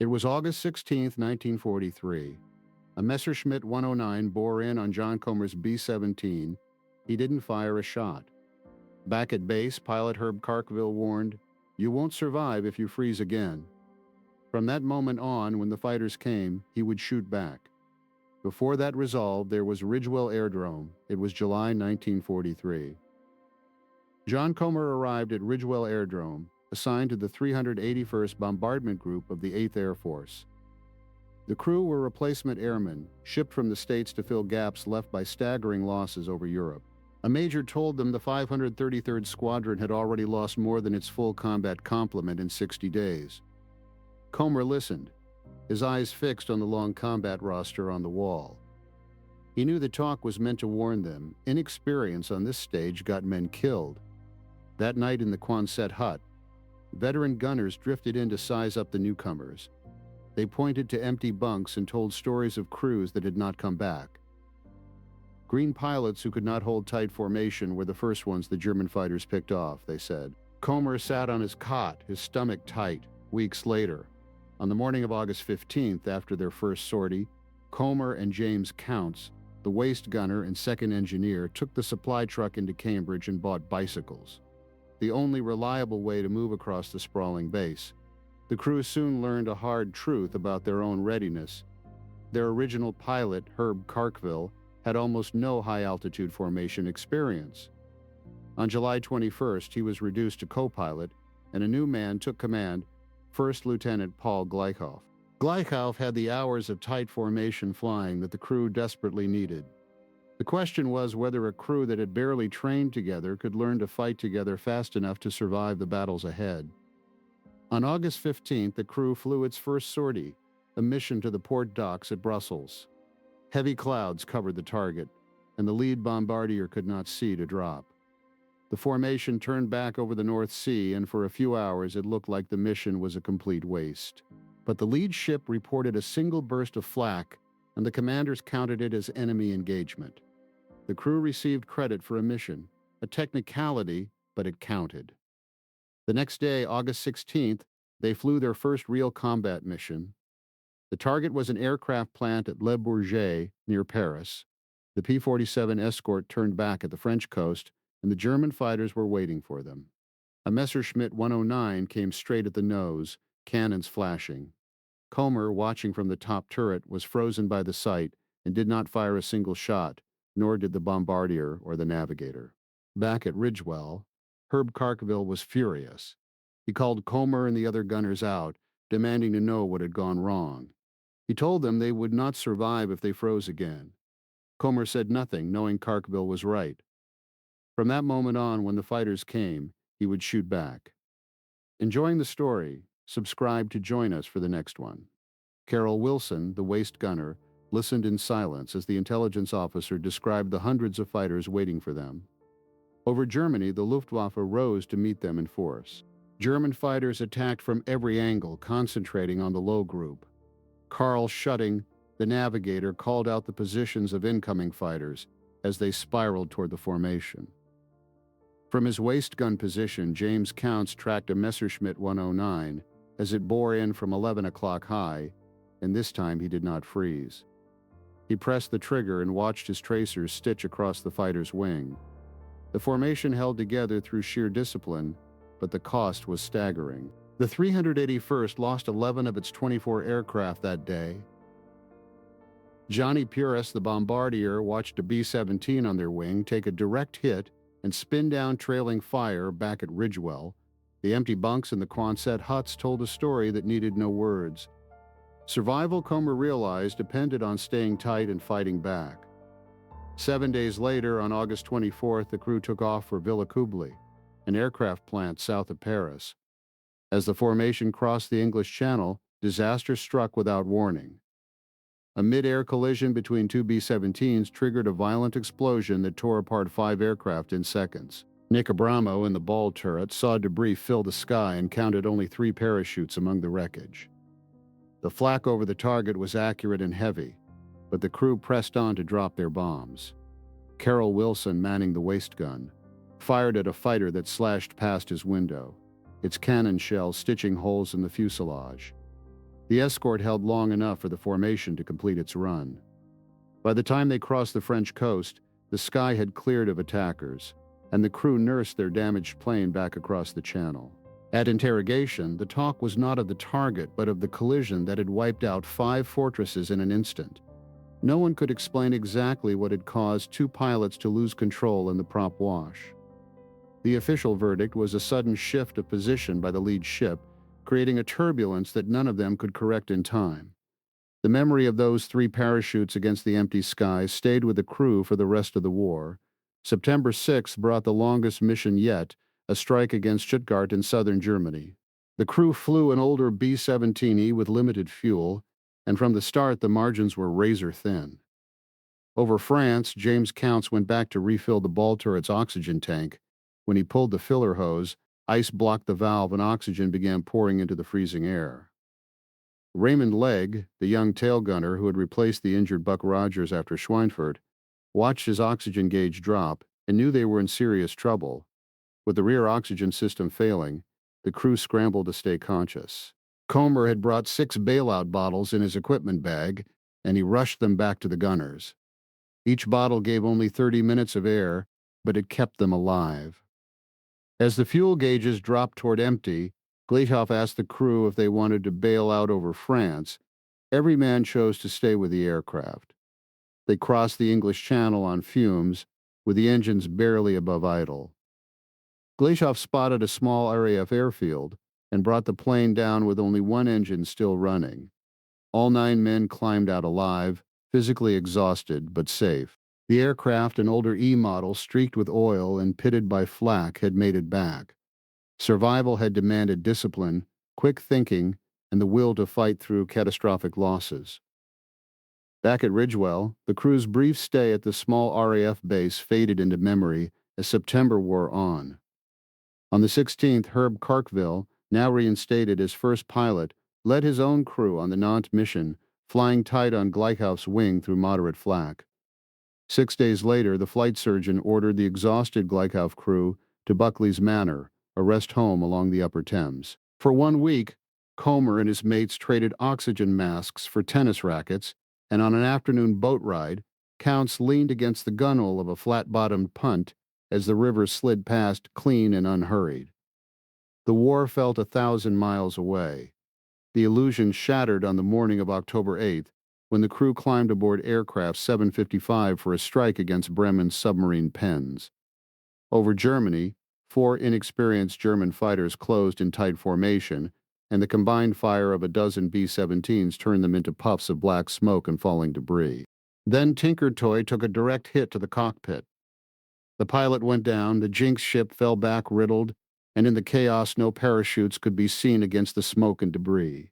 It was August 16, 1943. A Messerschmitt 109 bore in on John Comer's B-17. He didn't fire a shot. Back at base, pilot Herb Carkville warned, "You won't survive if you freeze again." From that moment on, when the fighters came, he would shoot back. Before that resolved, there was Ridgewell Airdrome. It was July 1943. John Comer arrived at Ridgewell Airdrome, assigned to the 381st Bombardment Group of the 8th Air Force. The crew were replacement airmen, shipped from the States to fill gaps left by staggering losses over Europe. A major told them the 533rd Squadron had already lost more than its full combat complement in 60 days. Comer listened, his eyes fixed on the long combat roster on the wall. He knew the talk was meant to warn them. Inexperience on this stage got men killed. That night in the Quonset hut, veteran gunners drifted in to size up the newcomers. They pointed to empty bunks and told stories of crews that had not come back. Green pilots who could not hold tight formation were the first ones the German fighters picked off, they said. Comer sat on his cot, his stomach tight, weeks later. On the morning of August 15th, after their first sortie, Comer and James Counts, the waist gunner and second engineer, took the supply truck into Cambridge and bought bicycles, the only reliable way to move across the sprawling base. The crew soon learned a hard truth about their own readiness. Their original pilot, Herb Carkville, had almost no high-altitude formation experience. On July 21st, he was reduced to co-pilot, and a new man took command, First Lieutenant Paul Gleichow. Gleichow had the hours of tight formation flying that the crew desperately needed. The question was whether a crew that had barely trained together could learn to fight together fast enough to survive the battles ahead. On August 15th, the crew flew its first sortie, a mission to the port docks at Brussels. Heavy clouds covered the target, and the lead bombardier could not see to drop. The formation turned back over the North Sea, and for a few hours it looked like the mission was a complete waste. But the lead ship reported a single burst of flak, and the commanders counted it as enemy engagement. The crew received credit for a mission, a technicality, but it counted. The next day, August 16th, they flew their first real combat mission. The target was an aircraft plant at Le Bourget, near Paris. The P-47 escort turned back at the French coast, and the German fighters were waiting for them. A Messerschmitt 109 came straight at the nose, cannons flashing. Comer, watching from the top turret, was frozen by the sight and did not fire a single shot, nor did the bombardier or the navigator. Back at Ridgewell, Herb Carkville was furious. He called Comer and the other gunners out, demanding to know what had gone wrong. He told them they would not survive if they froze again. Comer said nothing, knowing Carkville was right. From that moment on, when the fighters came, he would shoot back. Enjoying the story? Subscribe to join us for the next one. Carol Wilson, the waist gunner, listened in silence as the intelligence officer described the hundreds of fighters waiting for them. Over Germany, the Luftwaffe rose to meet them in force. German fighters attacked from every angle, concentrating on the low group. Karl Schutting, the navigator, called out the positions of incoming fighters as they spiraled toward the formation. From his waist gun position, James Counts tracked a Messerschmitt 109 as it bore in from 11 o'clock high, and this time he did not freeze. He pressed the trigger and watched his tracers stitch across the fighter's wing. The formation held together through sheer discipline, but the cost was staggering. The 381st lost 11 of its 24 aircraft that day. Johnny Puris, the bombardier, watched a B-17 on their wing take a direct hit and spin down trailing fire back at Ridgewell. The empty bunks in the Quonset huts told a story that needed no words. Survival, Comer realized, depended on staying tight and fighting back. 7 days later, on August 24th, the crew took off for Villacoublay, an aircraft plant south of Paris. As the formation crossed the English Channel, disaster struck without warning. A mid-air collision between two B-17s triggered a violent explosion that tore apart 5 aircraft in seconds. Nick Abramo in the ball turret saw debris fill the sky and counted only 3 parachutes among the wreckage. The flak over the target was accurate and heavy, but the crew pressed on to drop their bombs. Carol Wilson, manning the waist gun, fired at a fighter that slashed past his window, its cannon shell stitching holes in the fuselage. The escort held long enough for the formation to complete its run. By the time they crossed the French coast, the sky had cleared of attackers, and the crew nursed their damaged plane back across the channel. At interrogation, the talk was not of the target, but of the collision that had wiped out 5 fortresses in an instant. No one could explain exactly what had caused 2 pilots to lose control in the prop wash. The official verdict was a sudden shift of position by the lead ship, creating a turbulence that none of them could correct in time. The memory of those 3 parachutes against the empty sky stayed with the crew for the rest of the war. September 6th brought the longest mission yet, a strike against Stuttgart in southern Germany. The crew flew an older B-17E with limited fuel, and from the start the margins were razor thin. Over France, James Counts went back to refill the ball turret's oxygen tank. When he pulled the filler hose, ice blocked the valve and oxygen began pouring into the freezing air. Raymond Legg, the young tail gunner who had replaced the injured Buck Rogers after Schweinfurt, watched his oxygen gauge drop and knew they were in serious trouble. With the rear oxygen system failing, the crew scrambled to stay conscious. Comer had brought 6 bailout bottles in his equipment bag, and he rushed them back to the gunners. Each bottle gave only 30 minutes of air, but it kept them alive. As the fuel gauges dropped toward empty, Gleithoff asked the crew if they wanted to bail out over France. Every man chose to stay with the aircraft. They crossed the English Channel on fumes, with the engines barely above idle. Gleithoff spotted a small RAF airfield and brought the plane down with only 1 engine still running. All 9 men climbed out alive, physically exhausted but safe. The aircraft, an older E model streaked with oil and pitted by flak, had made it back. Survival had demanded discipline, quick thinking, and the will to fight through catastrophic losses. Back at Ridgewell, the crew's brief stay at the small RAF base faded into memory as September wore on. On the 16th, Herb Carkville, now reinstated as first pilot, led his own crew on the Nantes mission, flying tight on Gleithoff's wing through moderate flak. 6 days later, the flight surgeon ordered the exhausted Gleithoff crew to Buckley's Manor, a rest home along the Upper Thames. For 1 week, Comer and his mates traded oxygen masks for tennis rackets, and on an afternoon boat ride, Counts leaned against the gunwale of a flat-bottomed punt as the river slid past clean and unhurried. The war felt 1,000 miles away. The illusion shattered on the morning of October 8th, when the crew climbed aboard aircraft 755 for a strike against Bremen's submarine pens. Over Germany, 4 inexperienced German fighters closed in tight formation, and the combined fire of a dozen B-17s turned them into puffs of black smoke and falling debris. Then Tinker Toy took a direct hit to the cockpit. The pilot went down, the Jinx ship fell back riddled, and in the chaos no parachutes could be seen against the smoke and debris.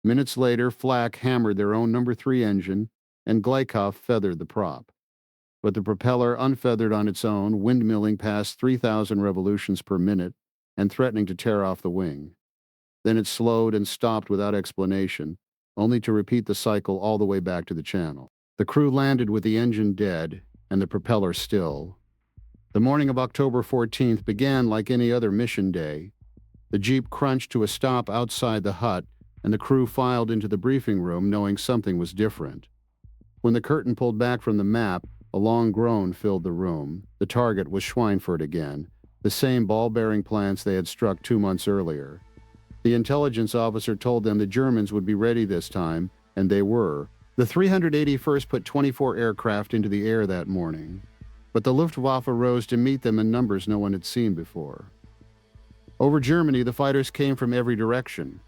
Minutes later, Flak hammered their own No. 3 engine, and Gleithoff feathered the prop. But the propeller, unfeathered on its own, windmilling past 3,000 revolutions per minute and threatening to tear off the wing. Then it slowed and stopped without explanation, only to repeat the cycle all the way back to the channel. The crew landed with the engine dead and the propeller still. The morning of October 14th began like any other mission day. The Jeep crunched to a stop outside the hut, and the crew filed into the briefing room knowing something was different. When the curtain pulled back from the map, a long groan filled the room. The target was Schweinfurt again, the same ball-bearing plants they had struck 2 months earlier. The intelligence officer told them the Germans would be ready this time, and they were. The 381st put 24 aircraft into the air that morning, but the Luftwaffe rose to meet them in numbers no one had seen before. Over Germany, the fighters came from every direction.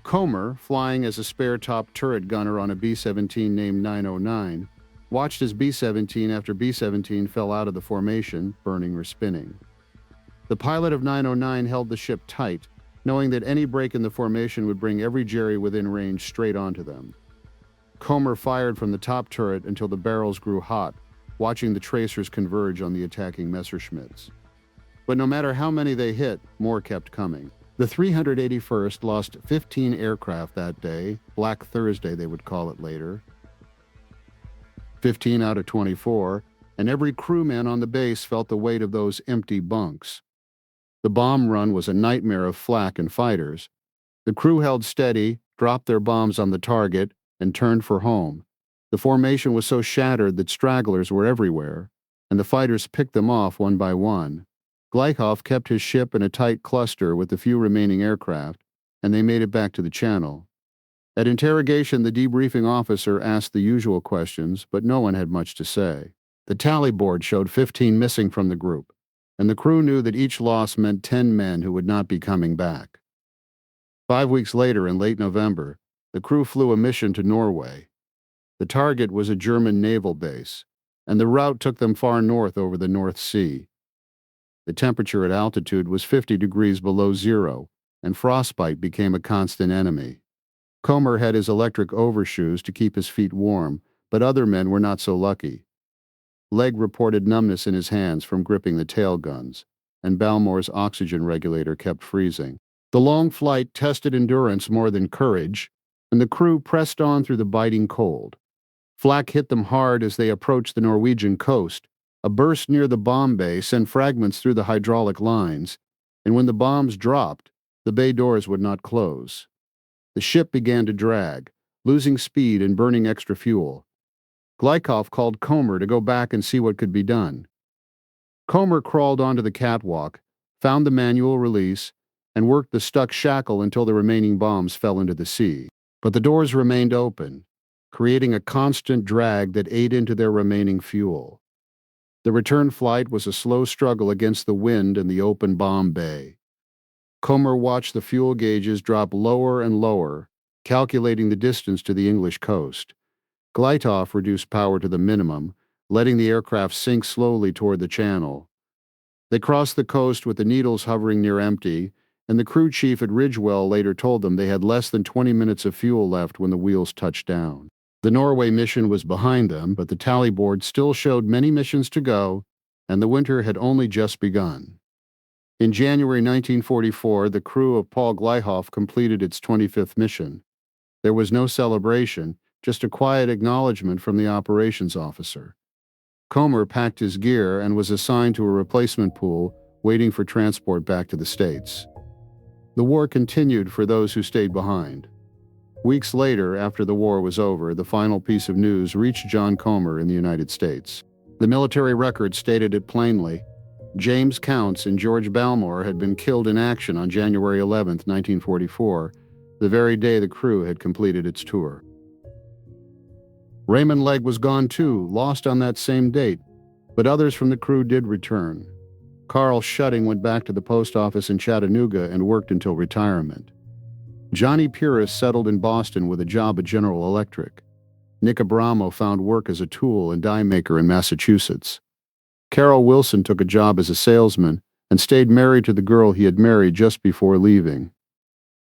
Comer, flying as a spare top turret gunner on a B-17 named 909, watched as B-17 after B-17 fell out of the formation, burning or spinning. The pilot of 909 held the ship tight, knowing that any break in the formation would bring every Jerry within range straight onto them. Comer fired from the top turret until the barrels grew hot, watching the tracers converge on the attacking Messerschmitts. But no matter how many they hit, more kept coming. The 381st lost 15 aircraft that day, Black Thursday they would call it later. 15 out of 24, and every crewman on the base felt the weight of those empty bunks. The bomb run was a nightmare of flak and fighters. The crew held steady, dropped their bombs on the target, and turned for home. The formation was so shattered that stragglers were everywhere, and the fighters picked them off one by one. Gleichow kept his ship in a tight cluster with the few remaining aircraft, and they made it back to the channel. At interrogation, the debriefing officer asked the usual questions, but no one had much to say. The tally board showed 15 missing from the group, and the crew knew that each loss meant 10 men who would not be coming back. 5 weeks later, in late November, the crew flew a mission to Norway. The target was a German naval base, and the route took them far north over the North Sea. The temperature at altitude was 50 degrees below zero, and frostbite became a constant enemy. Comer had his electric overshoes to keep his feet warm, but other men were not so lucky. Legg reported numbness in his hands from gripping the tail guns, and Balmore's oxygen regulator kept freezing. The long flight tested endurance more than courage, and the crew pressed on through the biting cold. Flak hit them hard as they approached the Norwegian coast. A burst near the bomb bay sent fragments through the hydraulic lines, and when the bombs dropped, the bay doors would not close. The ship began to drag, losing speed and burning extra fuel. Gleichow called Comer to go back and see what could be done. Comer crawled onto the catwalk, found the manual release, and worked the stuck shackle until the remaining bombs fell into the sea. But the doors remained open, creating a constant drag that ate into their remaining fuel. The return flight was a slow struggle against the wind in the open bomb bay. Comer watched the fuel gauges drop lower and lower, calculating the distance to the English coast. Gleichow reduced power to the minimum, letting the aircraft sink slowly toward the channel. They crossed the coast with the needles hovering near empty, and the crew chief at Ridgewell later told them they had less than 20 minutes of fuel left when the wheels touched down. The Norway mission was behind them, but the tally board still showed many missions to go, and the winter had only just begun. In January 1944, the crew of Paul Gleichow completed its 25th mission. There was no celebration, just a quiet acknowledgement from the operations officer. Comer packed his gear and was assigned to a replacement pool, waiting for transport back to the States. The war continued for those who stayed behind. Weeks later, after the war was over, the final piece of news reached John Comer in the United States. The military record stated it plainly. James Counts and George Balmore had been killed in action on January 11, 1944, the very day the crew had completed its tour. Raymond Legg was gone too, lost on that same date, but others from the crew did return. Carl Schutting went back to the post office in Chattanooga and worked until retirement. Johnny Purist settled in Boston with a job at General Electric. Nick Abramo found work as a tool and die maker in Massachusetts. Carol Wilson took a job as a salesman and stayed married to the girl he had married just before leaving.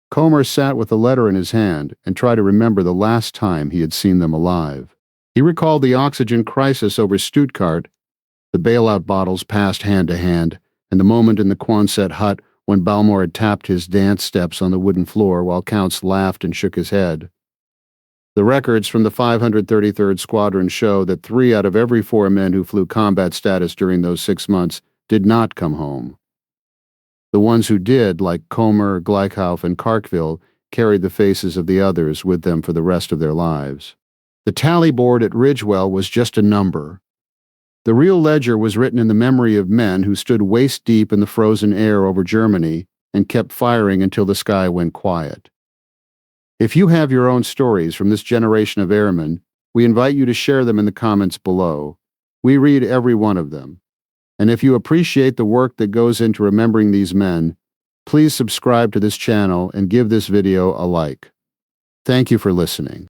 Comer sat with a letter in his hand and tried to remember the last time he had seen them alive. He recalled the oxygen crisis over Stuttgart, the bailout bottles passed hand to hand, and the moment in the Quonset hut when Balmore had tapped his dance steps on the wooden floor while Counts laughed and shook his head. The records from the 533rd Squadron show that 3 out of every 4 men who flew combat status during those 6 months did not come home. The ones who did, like Comer, Gleichow, and Carkville, carried the faces of the others with them for the rest of their lives. The tally board at Ridgewell was just a number. The real ledger was written in the memory of men who stood waist-deep in the frozen air over Germany and kept firing until the sky went quiet. If you have your own stories from this generation of airmen, we invite you to share them in the comments below. We read every one of them. And if you appreciate the work that goes into remembering these men, please subscribe to this channel and give this video a like. Thank you for listening.